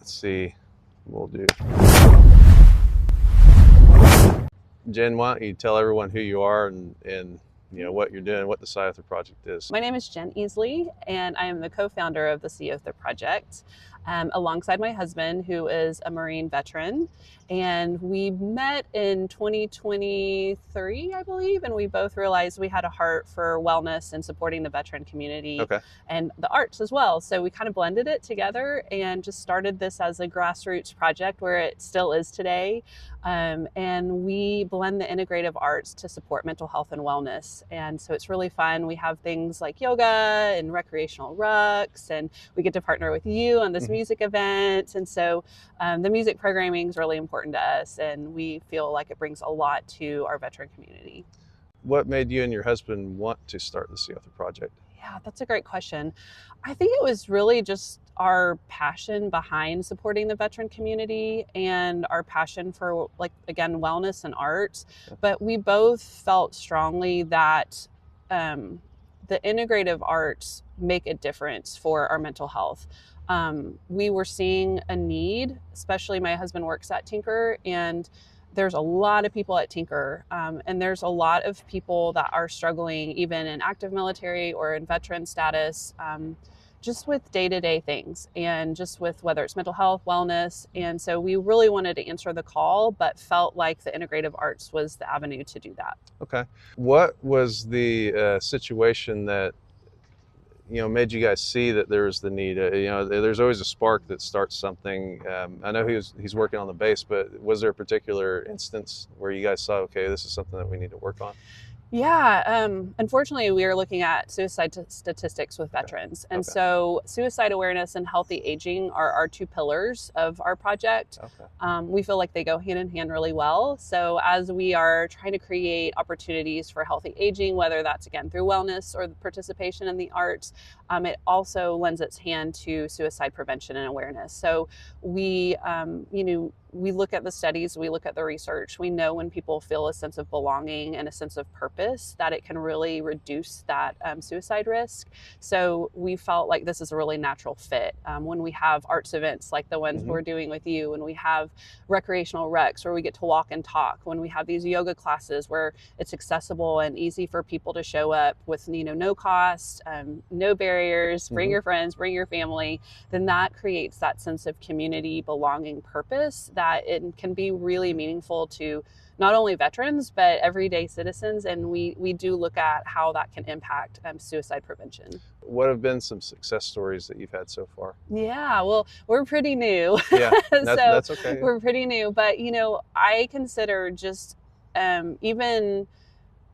Let's see, we'll do. Jen, why don't you tell everyone who you are and what you're doing, what the Siotha project is. My name is Jenn Easley, and I am the co-founder of the Siotha project, alongside my husband, who is a Marine veteran. And we met in 2023, I believe, and we both realized we had a heart for wellness and supporting the veteran community and the arts as well. So we kind of blended it together and just started this as a grassroots project where it still is today. And we blend the integrative arts to support mental health and wellness. And so it's really fun. We have things like yoga and recreational rucks, and we get to partner with you on this music event. And so the music programming is really important to us, and we feel like it brings a lot to our veteran community. What made you and your husband want to start the Siotha project? Yeah, that's a great question. I think it was really just our passion behind supporting the veteran community and our passion for, like, again, wellness and arts. But we both felt strongly that the integrative arts make a difference for our mental health. We were seeing a need, especially my husband works at Tinker, and there's a lot of people at Tinker, and there's a lot of people that are struggling even in active military or in veteran status, just with day-to-day things and just with whether it's mental health, wellness. And so we really wanted to answer the call, but felt like the integrative arts was the avenue to do that. Okay. What was the situation that made you guys see that there was the need? There's always a spark that starts something. I know he's working on the bass, but was there a particular instance where you guys saw, okay, this is something that we need to work on? Yeah, unfortunately, we are looking at suicide statistics with veterans. And so suicide awareness and healthy aging are our two pillars of our project. We feel like they go hand in hand really well. So as we are trying to create opportunities for healthy aging, whether that's, again, through wellness or the participation in the arts, it also lends its hand to suicide prevention and awareness. So we, we look at the studies, we look at the research. We know when people feel a sense of belonging and a sense of purpose, that it can really reduce that suicide risk. So we felt like this is a really natural fit. When we have arts events like the ones we're doing with you, when we have recreational recs where we get to walk and talk, when we have these yoga classes where it's accessible and easy for people to show up with no cost, no barriers, bring your friends, bring your family, then that creates that sense of community, belonging, purpose, that it can be really meaningful to not only veterans, but everyday citizens. And we do look at how that can impact suicide prevention. What have been some success stories that you've had so far? Yeah, well, we're pretty new. Yeah, that's okay. We're pretty new, but I consider just even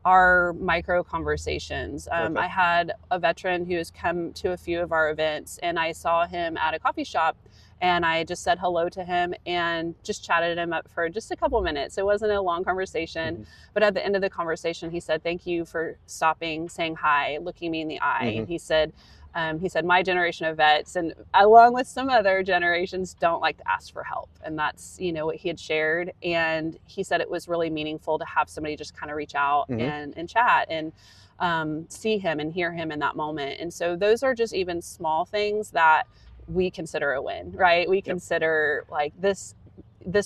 our micro conversations. I had a veteran who has come to a few of our events, and I saw him at a coffee shop, and I just said hello to him and just chatted him up for just a couple minutes. It wasn't a long conversation, but at the end of the conversation, he said, "Thank you for stopping, saying hi, looking me in the eye." And he said, my generation of vets, and along with some other generations, don't like to ask for help. And that's, what he had shared. And he said it was really meaningful to have somebody just kind of reach out and chat and see him and hear him in that moment. And so those are just even small things that we consider a win, right? We consider like this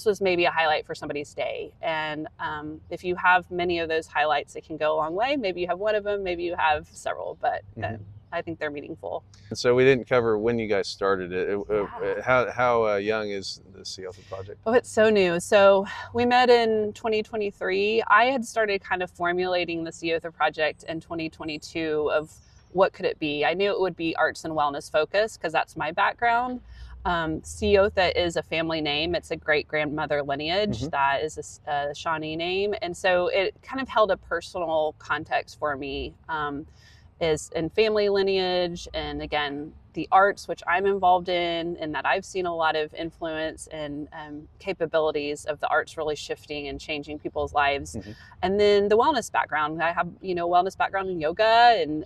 was maybe a highlight for somebody's day. And if you have many of those highlights, it can go a long way. Maybe you have one of them, maybe you have several, but I think they're meaningful. And so we didn't cover when you guys started it. How young is the Siotha project? Oh, it's so new. So we met in 2023. I had started kind of formulating the Siotha project in 2022 of what could it be. I knew it would be arts and wellness focused because that's my background. Siotha is a family name. It's a great-grandmother lineage. That is a Shawnee name. And so it kind of held a personal context for me, is in family lineage, and again, the arts, which I'm involved in, and that I've seen a lot of influence and capabilities of the arts really shifting and changing people's lives. And then the wellness background. I have, wellness background in yoga and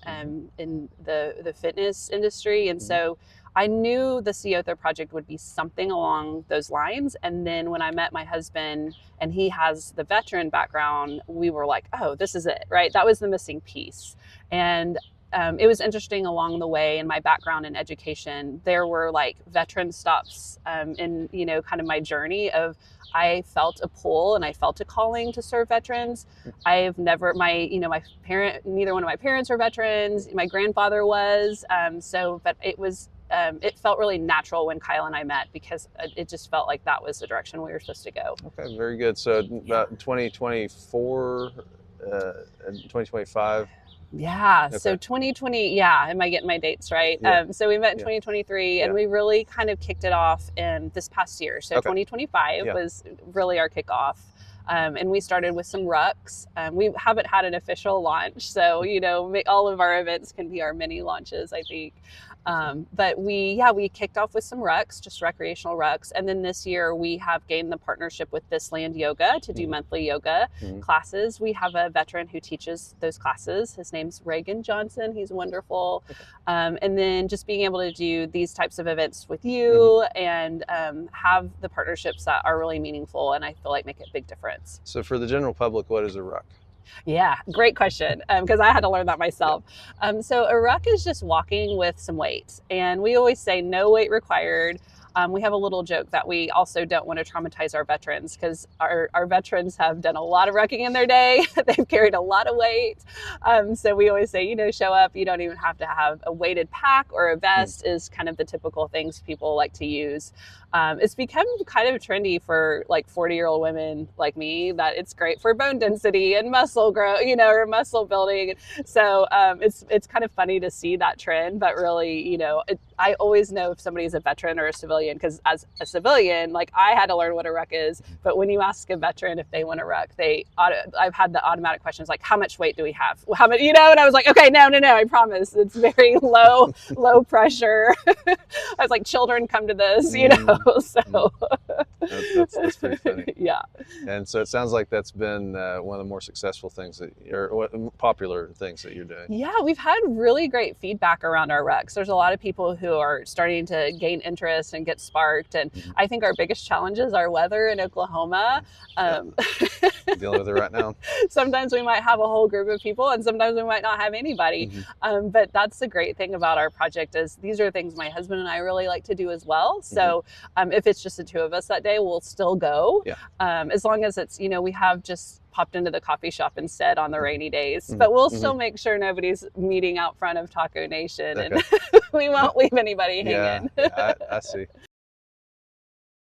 in the fitness industry. And so I knew the Siotha project would be something along those lines. And then when I met my husband and he has the veteran background, we were like, oh, this is it, right? That was the missing piece. And it was interesting along the way in my background in education. There were like veteran stops in, you know, kind of my journey of, I felt a pull and I felt a calling to serve veterans. I've never, neither one of my parents are veterans. My grandfather was, but it felt really natural when Kyle and I met, because it just felt like that was the direction we were supposed to go. Okay, very good. So about 2024 and 2025. Yeah. Okay. So 2020, yeah. Am I getting my dates right? Yeah. So we met in 2023 and we really kind of kicked it off in this past year. So 2025 was really our kickoff. And we started with some rucks. We haven't had an official launch. So, you know, all of our events can be our mini launches, I think. But we kicked off with some rucks, just recreational rucks. And then this year we have gained the partnership with This Land Yoga to do monthly yoga classes. We have a veteran who teaches those classes. His name's Reagan Johnson. He's wonderful. And then just being able to do these types of events with you and have the partnerships that are really meaningful and I feel like make a big difference. So for the general public, what is a ruck? Yeah, great question, because I had to learn that myself. So a ruck is just walking with some weight, and we always say no weight required. We have a little joke that we also don't want to traumatize our veterans, because our veterans have done a lot of rucking in their day. They've carried a lot of weight. So we always say, you know, show up. You don't even have to have a weighted pack or a vest is kind of the typical things people like to use. It's become kind of trendy for like 40-year-old women like me, that it's great for bone density and muscle growth, you know, or muscle building. So it's kind of funny to see that trend, but really, you know, I always know if somebody's a veteran or a civilian, because as a civilian, like I had to learn what a ruck is. But when you ask a veteran if they want a ruck, I've had the automatic questions like, how much weight do we have? How many, you know? And I was like, okay, no, I promise. It's very low pressure. I was like, children come to this, you know. So that's pretty funny. Yeah. And so it sounds like that's been one of the more successful things popular things that you're doing. Yeah, we've had really great feedback around our rucks. There's a lot of people who are starting to gain interest and get sparked. And I think our biggest challenge is our weather in Oklahoma. Dealing with it right now. Sometimes we might have a whole group of people and sometimes we might not have anybody. But that's the great thing about our project is these are things my husband and I really like to do as well. So if it's just the two of us that day, we'll still go. As long as it's, you know, we have just popped into the coffee shop instead on the rainy days, but we'll still make sure nobody's meeting out front of Taco Nation and we won't leave anybody hanging. I see.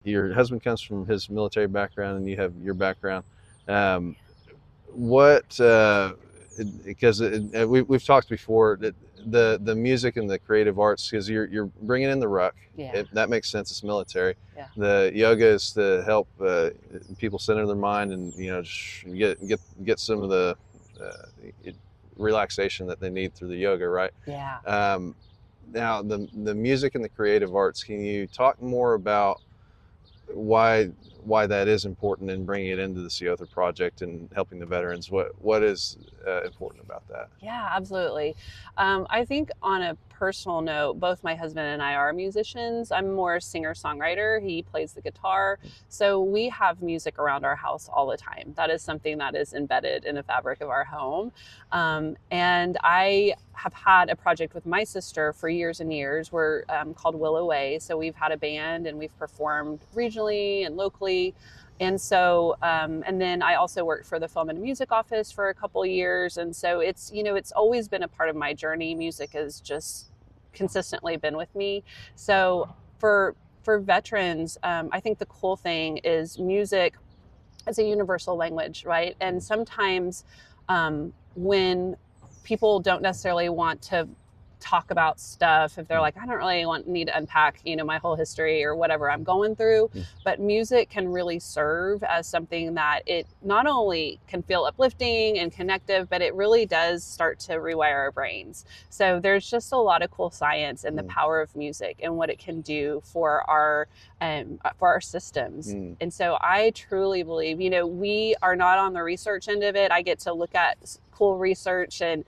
Your husband comes from his military background and you have your background. Because we've talked before that the music and the creative arts, because you're bringing in the ruck, that makes sense. It's military. The yoga is to help people center their mind and, you know, just get some of the relaxation that they need through the yoga, right? Now the music and the creative arts, can you talk more about why that is important in bringing it into the Siotha project and helping the veterans? What is important about that? Yeah, absolutely. I think on a personal note, both my husband and I are musicians. I'm more a singer-songwriter. He plays the guitar. So we have music around our house all the time. That is something that is embedded in the fabric of our home. And I have had a project with my sister for years and years. We're called Willow Way. So we've had a band and we've performed regionally and locally. And so, and then I also worked for the Film and Music Office for a couple of years. And so it's, you know, it's always been a part of my journey. Music has just consistently been with me. So for veterans, I think the cool thing is music is a universal language, right? And sometimes when people don't necessarily want to talk about stuff, if they're like, I don't really need to unpack, you know, my whole history or whatever I'm going through, but music can really serve as something that it not only can feel uplifting and connective, but it really does start to rewire our brains. So there's just a lot of cool science in the power of music and what it can do for our systems. And so I truly believe, you know, we are not on the research end of it. I get to look at cool research and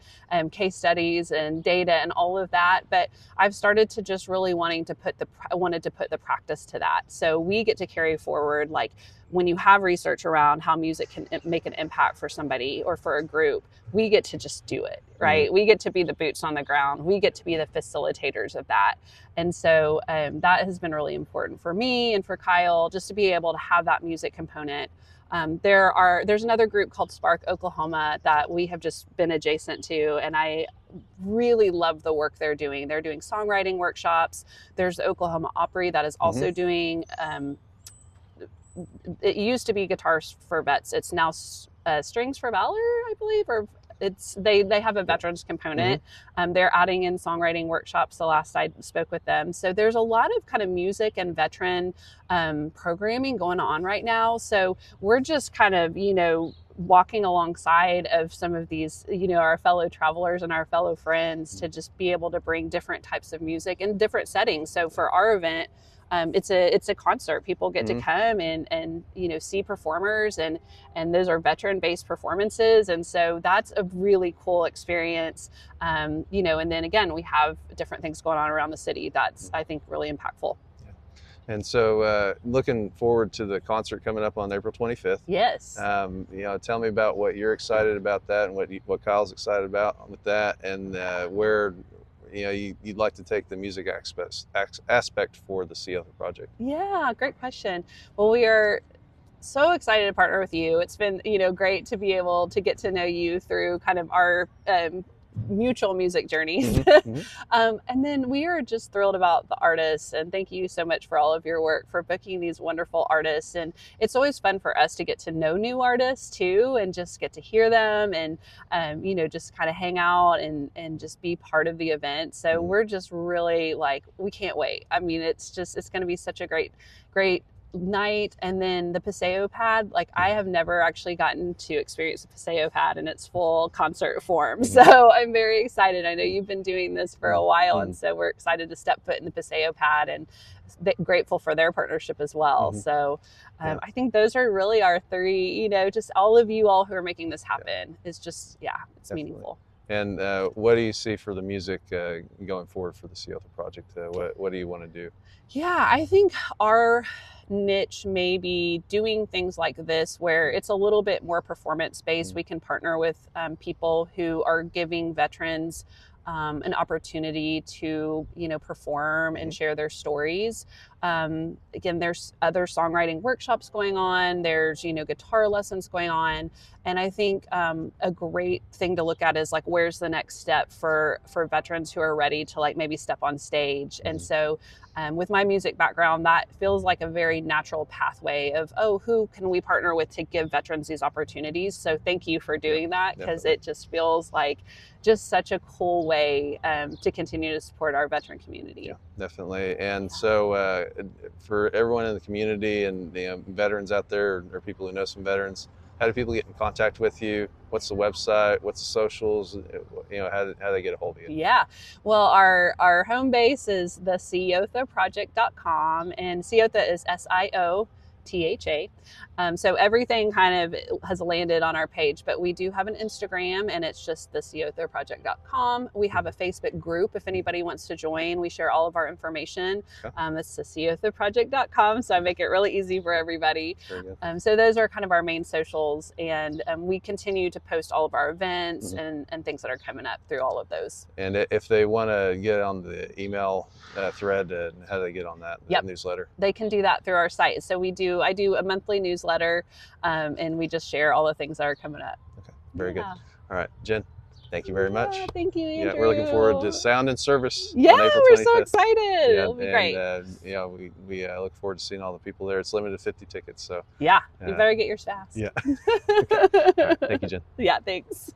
case studies and data and all of that. But I've started to just really wanted to put the practice to that. So we get to carry forward, like, when you have research around how music can make an impact for somebody or for a group, we get to just do it, right? Mm-hmm. We get to be the boots on the ground. We get to be the facilitators of that. And so that has been really important for me and for Kyle, just to be able to have that music component. There's another group called Spark Oklahoma that we have just been adjacent to, and I really love the work they're doing. They're doing songwriting workshops. There's the Oklahoma Opry that is also mm-hmm. doing, it used to be Guitars for Vets. It's now Strings for Valor, I believe, or they have a veterans component. Mm-hmm. They're adding in songwriting workshops the last I spoke with them. So there's a lot of kind of music and veteran programming going on right now. So we're just kind of, walking alongside of some of these, our fellow travelers and our fellow friends to just be able to bring different types of music in different settings. So for our event, it's a concert. People get mm-hmm. to come and see performers, and those are veteran-based performances, and so that's a really cool experience. And then again, we have different things going on around the city that's, I think, really impactful. And so looking forward to the concert coming up on April 25th. Yes. Tell me about what you're excited about that, and what Kyle's excited about with that, and where you'd like to take the music aspect for the Siotha project. Yeah, great question. Well, we are so excited to partner with you. It's been, great to be able to get to know you through kind of our mutual music journeys. Mm-hmm. And then we are just thrilled about the artists, and thank you so much for all of your work for booking these wonderful artists. And it's always fun for us to get to know new artists too, and just get to hear them and just kind of hang out and just be part of the event. So mm-hmm. we're just really we can't wait. I mean, it's going to be such a great night. And then the Paseo Pad, I have never actually gotten to experience the Paseo Pad in its full concert form. So I'm very excited. I know you've been doing this for a while, and so we're excited to step foot in the Paseo Pad, and grateful for their partnership as well. Mm-hmm. So I think those are really our three, just all of you all who are making this happen is just, it's definitely meaningful. And what do you see for the music going forward for the Siotha project? What do you want to do? Yeah, I think our niche may be doing things like this, where it's a little bit more performance based. Mm-hmm. We can partner with people who are giving veterans an opportunity to, perform and share their stories. Again, there's other songwriting workshops going on. There's, guitar lessons going on. And I think a great thing to look at is where's the next step for veterans who are ready to maybe step on stage. Mm-hmm. And so with my music background, that feels like a very natural pathway of, who can we partner with to give veterans these opportunities? So thank you for doing that, because it just feels like just such a cool way to continue to support our veteran community. Yeah, definitely. And so for everyone in the community and veterans out there, or people who know some veterans, how do people get in contact with you? What's the website? What's the socials? How do they get a hold of you? Yeah. Well, our home base is the SiothaProject.com, and Siotha is SIOTHA. So everything kind of has landed on our page, but we do have an Instagram, and it's just the SiothaProject.com. We have a Facebook group if anybody wants to join. We share all of our information. Okay. It's the SiothaProject.com, so I make it really easy for everybody. So those are kind of our main socials, and we continue to post all of our events mm-hmm. and things that are coming up through all of those. And if they want to get on the email thread, how do they get on that newsletter? They can do that through our site. So I do a monthly newsletter, and we just share all the things that are coming up. Okay, very good. All right, Jen, thank you very much. Thank you, Andrew. Yeah, we're looking forward to Sound and Service. Yeah, on April we're 25th. so excited. It'll be great. We look forward to seeing all the people there. It's limited to 50 tickets, so yeah, you better get yours fast. Yeah. Okay. All right, thank you, Jen. Yeah, thanks.